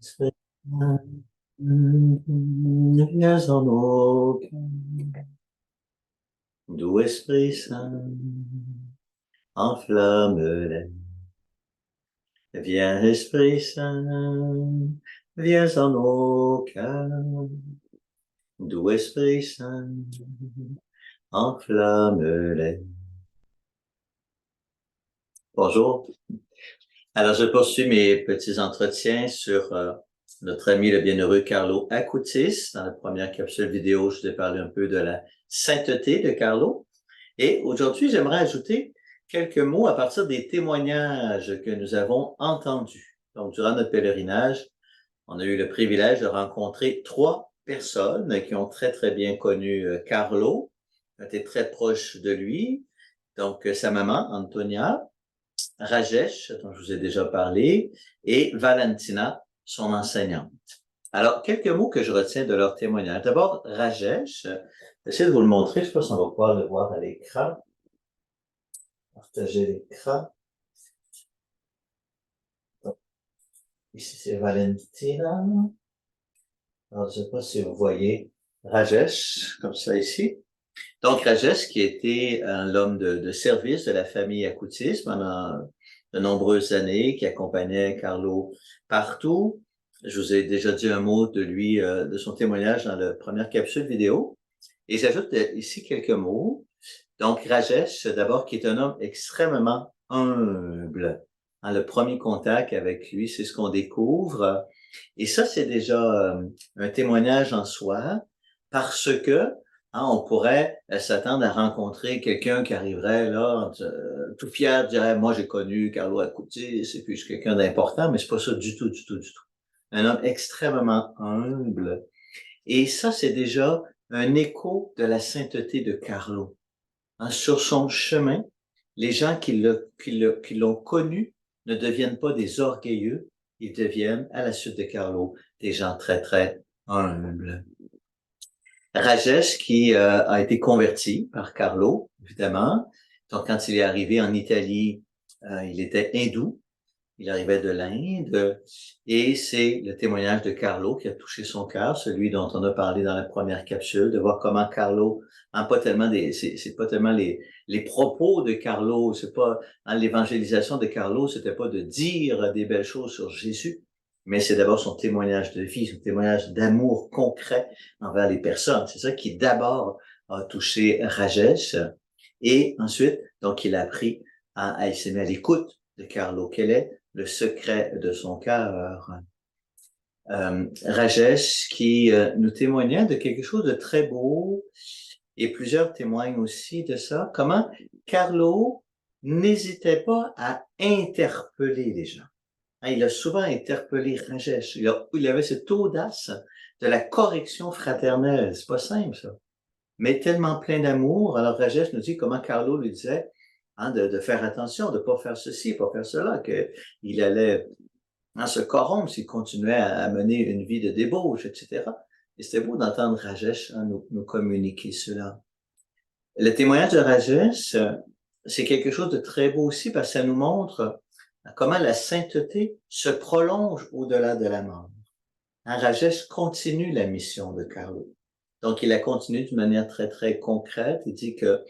Esprit Saint, viens en nos cœurs. Doux Esprit Saint, enflamme-les. Viens Esprit Saint, viens en nos cœurs. Doux Esprit Saint, enflamme-les. Bonjour. Alors, je poursuis mes petits entretiens sur notre ami le bienheureux Carlo Acutis. Dans la première capsule vidéo, je vous ai parlé un peu de la sainteté de Carlo. Et aujourd'hui, j'aimerais ajouter quelques mots à partir des témoignages que nous avons entendus. Donc, durant notre pèlerinage, on a eu le privilège de rencontrer 3 personnes qui ont très, très bien connu Carlo, qui étaient très proches de lui. Donc, sa maman, Antonia, Rajesh, dont je vous ai déjà parlé, et Valentina, son enseignante. Alors, quelques mots que je retiens de leur témoignage. D'abord, Rajesh, j'essaie de vous le montrer, je ne sais pas si on va pouvoir le voir à l'écran. Partager l'écran. Ici, c'est Valentina. Alors, je ne sais pas si vous voyez Rajesh, comme ça ici. Donc, Rajesh, qui était l'homme de service de la famille Acutis pendant de nombreuses années, qui accompagnait Carlo partout. Je vous ai déjà dit un mot de lui, de son témoignage dans la première capsule vidéo. Et j'ajoute ici quelques mots. Donc, Rajesh, d'abord, qui est un homme extrêmement humble. Le premier contact avec lui, c'est ce qu'on découvre. Et ça, c'est déjà un témoignage en soi, parce que on pourrait s'attendre à rencontrer quelqu'un qui arriverait là, tout fier, dirait, moi j'ai connu Carlo Acutis, et puis je suis quelqu'un d'important, mais c'est pas ça du tout, du tout, du tout. Un homme extrêmement humble. Et ça, c'est déjà un écho de la sainteté de Carlo. Sur son chemin, les gens qui l'ont connu ne deviennent pas des orgueilleux, ils deviennent, à la suite de Carlo, des gens très, très humbles. Rajesh, qui a été converti par Carlo, évidemment. Donc, quand il est arrivé en Italie, il était hindou. Il arrivait de l'Inde. Et c'est le témoignage de Carlo qui a touché son cœur, celui dont on a parlé dans la première capsule, de voir comment Carlo, pas tellement c'est pas tellement les propos de Carlo, c'est pas, l'évangélisation de Carlo, c'était pas de dire des belles choses sur Jésus, mais c'est d'abord son témoignage de vie, son témoignage d'amour concret envers les personnes. C'est ça qui d'abord a touché Rajesh. Et ensuite, donc, il a appris il s'est mis à l'écoute de Carlo. Quel est le secret de son cœur? Rajesh qui nous témoignait de quelque chose de très beau, et plusieurs témoignent aussi de ça, comment Carlo n'hésitait pas à interpeller les gens. Il a souvent interpellé Rajesh. Il avait cette audace de la correction fraternelle. C'est pas simple, ça. Mais tellement plein d'amour. Alors, Rajesh nous dit comment Carlo lui disait de faire attention, de pas faire ceci, pas faire cela, qu'il allait se corrompre s'il continuait à mener une vie de débauche, etc. Et c'était beau d'entendre Rajesh nous communiquer cela. Le témoignage de Rajesh, c'est quelque chose de très beau aussi parce que ça nous montre comment la sainteté se prolonge au-delà de la mort. Rajesh continue la mission de Carlo. Donc, il la continue d'une manière très, très concrète. Il dit que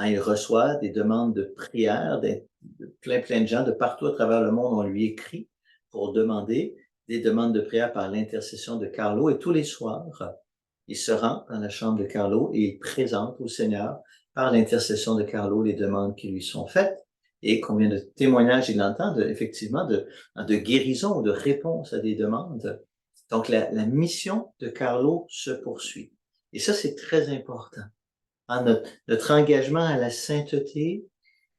il reçoit des demandes de prière de plein de gens de partout à travers le monde. On lui écrit pour demander des demandes de prière par l'intercession de Carlo. Et tous les soirs, il se rend dans la chambre de Carlo et il présente au Seigneur par l'intercession de Carlo les demandes qui lui sont faites. Et combien de témoignages il entend effectivement de guérison ou de réponse à des demandes. Donc, la mission de Carlo se poursuit. Et ça, c'est très important. Notre engagement à la sainteté,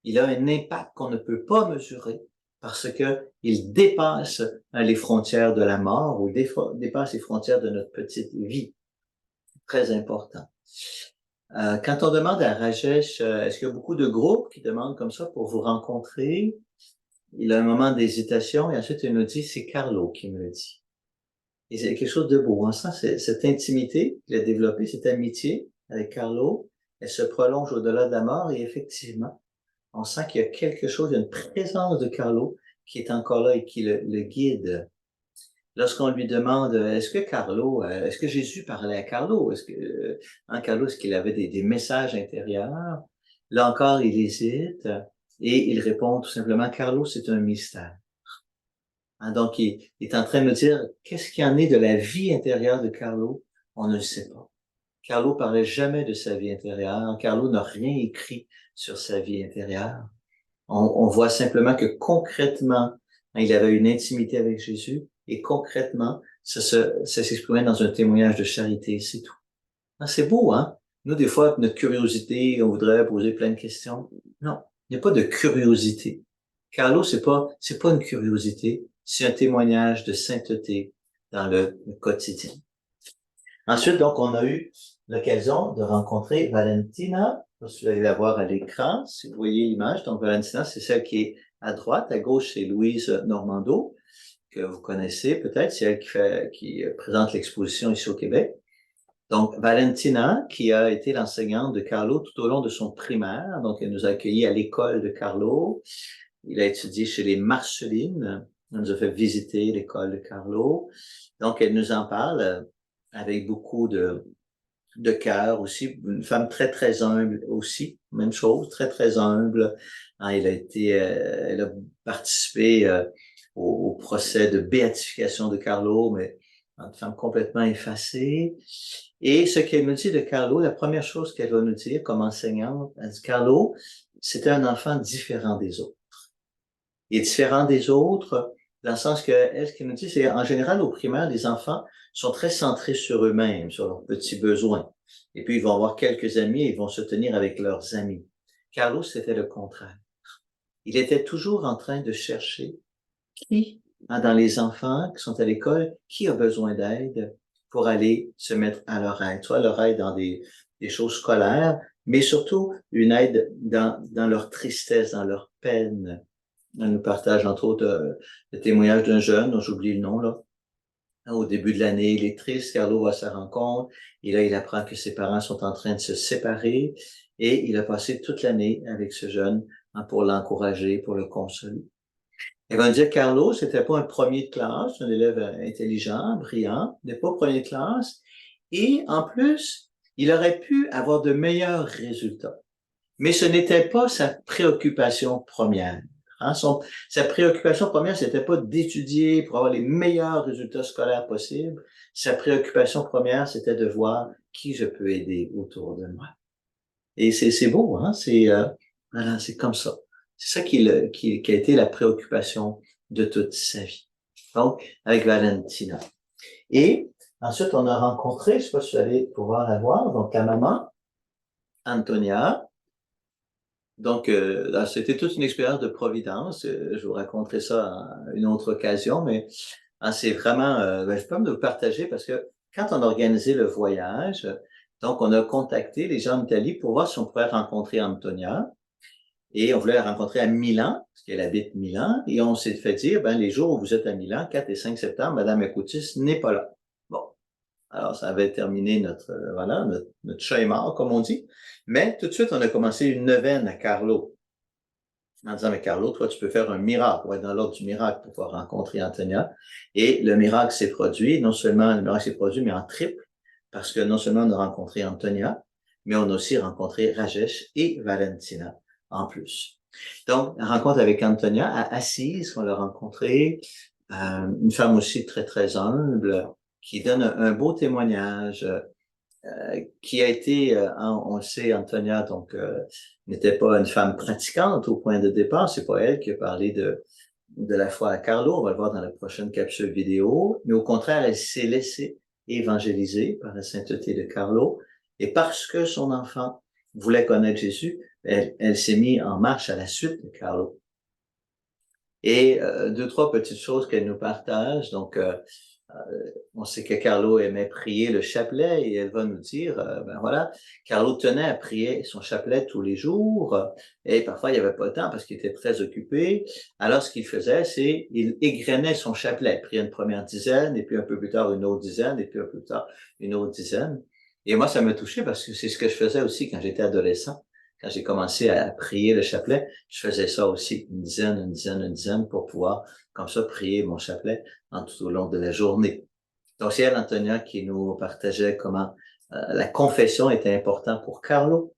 il a un impact qu'on ne peut pas mesurer parce que il dépasse les frontières de la mort ou dépasse les frontières de notre petite vie. Très important. Quand on demande à Rajesh, est-ce qu'il y a beaucoup de groupes qui demandent comme ça pour vous rencontrer? Il a un moment d'hésitation et ensuite il nous dit, c'est Carlo qui me le dit. Et c'est quelque chose de beau. On sent cette intimité qu'il a développée, cette amitié avec Carlo, elle se prolonge au-delà de la mort et effectivement, on sent qu'il y a quelque chose, il y a une présence de Carlo qui est encore là et qui le guide. lorsqu'on lui demande, est-ce que Carlo, est-ce que Jésus parlait à Carlo? Carlo, est-ce qu'il avait des messages intérieurs? Là encore, il hésite et il répond tout simplement, Carlo, c'est un mystère. Donc, il est en train de me dire, qu'est-ce qu'il y en est de la vie intérieure de Carlo? On ne le sait pas. Carlo parlait jamais de sa vie intérieure. Carlo n'a rien écrit sur sa vie intérieure. On voit simplement que concrètement, il avait une intimité avec Jésus et concrètement, ça s'exprimait dans un témoignage de charité, c'est tout. C'est beau, hein? Nous, des fois, notre curiosité, on voudrait poser plein de questions. Non, il n'y a pas de curiosité. Carlo, c'est pas une curiosité, c'est un témoignage de sainteté dans le quotidien. Ensuite, donc, on a eu l'occasion de rencontrer Valentina. Vous allez la voir à l'écran, si vous voyez l'image. Donc, Valentina, c'est celle qui est à droite. À gauche, c'est Louise Normando, que vous connaissez peut-être. C'est elle qui présente l'exposition ici au Québec. Donc, Valentina, qui a été l'enseignante de Carlo tout au long de son primaire. Donc, elle nous a accueillis à l'école de Carlo. Il a étudié chez les Marcellines. Elle nous a fait visiter l'école de Carlo. Donc, elle nous en parle avec beaucoup de cœur aussi. Une femme très, très humble aussi. Même chose, très, très humble. Elle a participé au procès de béatification de Carlo, mais une femme complètement effacée. Et ce qu'elle nous dit de Carlo, la première chose qu'elle va nous dire comme enseignante, elle dit, Carlo, c'était un enfant différent des autres. Il est différent des autres dans le sens que, elle, ce qu'elle nous dit, c'est en général, au primaire, les enfants sont très centrés sur eux-mêmes, sur leurs petits besoins. Et puis, ils vont avoir quelques amis et ils vont se tenir avec leurs amis. Carlo, c'était le contraire. Il était toujours en train de chercher qui, dans les enfants qui sont à l'école, qui a besoin d'aide pour aller se mettre à leur aide, soit leur aide dans des choses scolaires, mais surtout une aide dans leur tristesse, dans leur peine. Elle nous partage entre autres le témoignage d'un jeune dont j'oublie le nom là. Au début de l'année, il est triste, Carlo va à sa rencontre, et là il apprend que ses parents sont en train de se séparer, et il a passé toute l'année avec ce jeune pour l'encourager, pour le consoler. Elle va nous dire, Carlo, c'était pas un premier de classe, un élève intelligent, brillant, n'est pas premier de classe, et en plus, il aurait pu avoir de meilleurs résultats. Mais ce n'était pas sa préoccupation première. Sa préoccupation première, c'était pas d'étudier pour avoir les meilleurs résultats scolaires possibles. Sa préoccupation première, c'était de voir qui je peux aider autour de moi. Et c'est beau, hein? Voilà, c'est comme ça. C'est ça qui a été la préoccupation de toute sa vie. Donc, avec Valentina. Et ensuite, on a rencontré, je sais pas si vous allez pouvoir la voir, donc la maman, Antonia. Donc, c'était toute une expérience de providence. Je vous raconterai ça à une autre occasion, mais c'est vraiment, je peux me le partager parce que quand on a organisé le voyage, donc on a contacté les gens d'Italie pour voir si on pouvait rencontrer Antonia. Et on voulait la rencontrer à Milan, parce qu'elle habite Milan, et on s'est fait dire, les jours où vous êtes à Milan, 4 et 5 septembre, Madame Akoutis n'est pas là. Bon. Alors, ça avait terminé notre chat est mort, comme on dit. Mais tout de suite, on a commencé une neuvaine à Carlo. En disant, mais Carlo, toi, tu peux faire un miracle, on va être dans l'ordre du miracle pour pouvoir rencontrer Antonia. Et le miracle s'est produit, non seulement le miracle s'est produit, mais en triple, parce que non seulement on a rencontré Antonia, mais on a aussi rencontré Rajesh et Valentina en plus. Donc, la rencontre avec Antonia à Assise, on l'a rencontrée, une femme aussi très, très humble, qui donne un beau témoignage, qui a été, on le sait, Antonia, donc, n'était pas une femme pratiquante au point de départ. C'est pas elle qui a parlé de la foi à Carlo. On va le voir dans la prochaine capsule vidéo. Mais au contraire, elle s'est laissée évangéliser par la sainteté de Carlo. Et parce que son enfant voulait connaître Jésus, elle s'est mise en marche à la suite de Carlo. Et deux, trois petites choses qu'elle nous partage. Donc, on sait que Carlo aimait prier le chapelet et elle va nous dire, voilà, Carlo tenait à prier son chapelet tous les jours et parfois il n'y avait pas le temps parce qu'il était très occupé. Alors ce qu'il faisait, c'est il égrenait son chapelet, il priait une première dizaine et puis un peu plus tard une autre dizaine et puis un peu plus tard une autre dizaine. Et moi, ça m'a touché parce que c'est ce que je faisais aussi quand j'étais adolescent. quand j'ai commencé à prier le chapelet, je faisais ça aussi une dizaine pour pouvoir, comme ça, prier mon chapelet tout au long de la journée. Donc, c'est elle, Antonia, qui nous partageait comment la confession était importante pour Carlo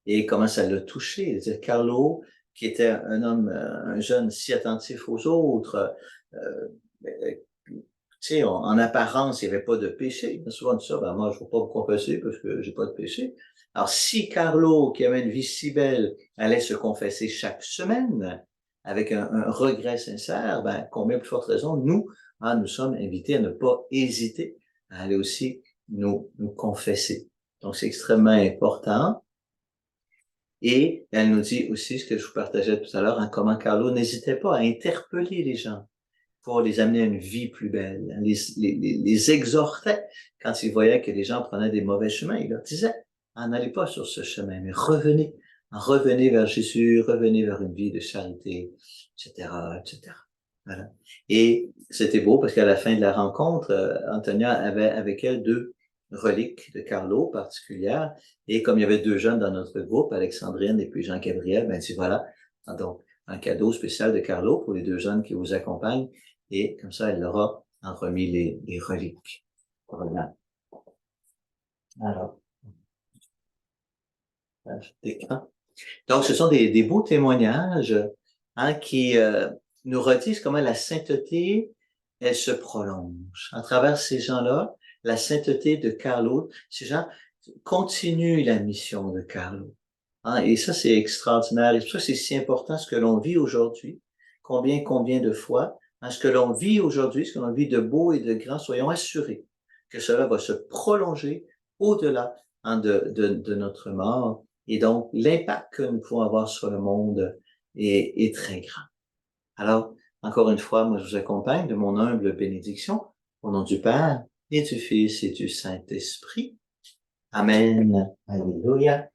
et comment ça l'a touché. C'est-à-dire, Carlo, qui était un homme, un jeune si attentif aux autres, tu sais, en apparence, il n'y avait pas de péché. Souvent, on dit ça, ben moi, je ne veux pas me confesser parce que j'ai pas de péché. Alors, si Carlo, qui avait une vie si belle, allait se confesser chaque semaine avec un regret sincère, ben, combien plus forte raison, nous, nous sommes invités à ne pas hésiter à aller aussi nous confesser. Donc, c'est extrêmement important. Et elle nous dit aussi ce que je vous partageais tout à l'heure, comment Carlo n'hésitait pas à interpeller les gens pour les amener à une vie plus belle, les exhortait quand il voyait que les gens prenaient des mauvais chemins. Il leur disait, n'allez pas sur ce chemin, mais revenez vers Jésus, revenez vers une vie de charité, etc., etc. Voilà. Et c'était beau parce qu'à la fin de la rencontre, Antonia avait avec elle 2 reliques de Carlo particulières. Et comme il y avait 2 jeunes dans notre groupe, Alexandrine et puis Jean-Gabriel, ben, dit voilà, donc, un cadeau spécial de Carlo pour les 2 jeunes qui vous accompagnent. Et comme ça, elle leur a remis les reliques. Voilà. Alors, donc, ce sont des beaux témoignages qui nous redisent comment la sainteté, elle se prolonge. À travers ces gens-là, la sainteté de Carlo, ces gens continuent la mission de Carlo. Et ça, c'est extraordinaire. Et pour ça, c'est si important ce que l'on vit aujourd'hui. Combien de fois, ce que l'on vit aujourd'hui, ce que l'on vit de beau et de grand, soyons assurés que cela va se prolonger au-delà de notre mort. Et donc, l'impact que nous pouvons avoir sur le monde est très grand. Alors, encore une fois, moi, je vous accompagne de mon humble bénédiction au nom du Père et du Fils et du Saint-Esprit. Amen. Alléluia.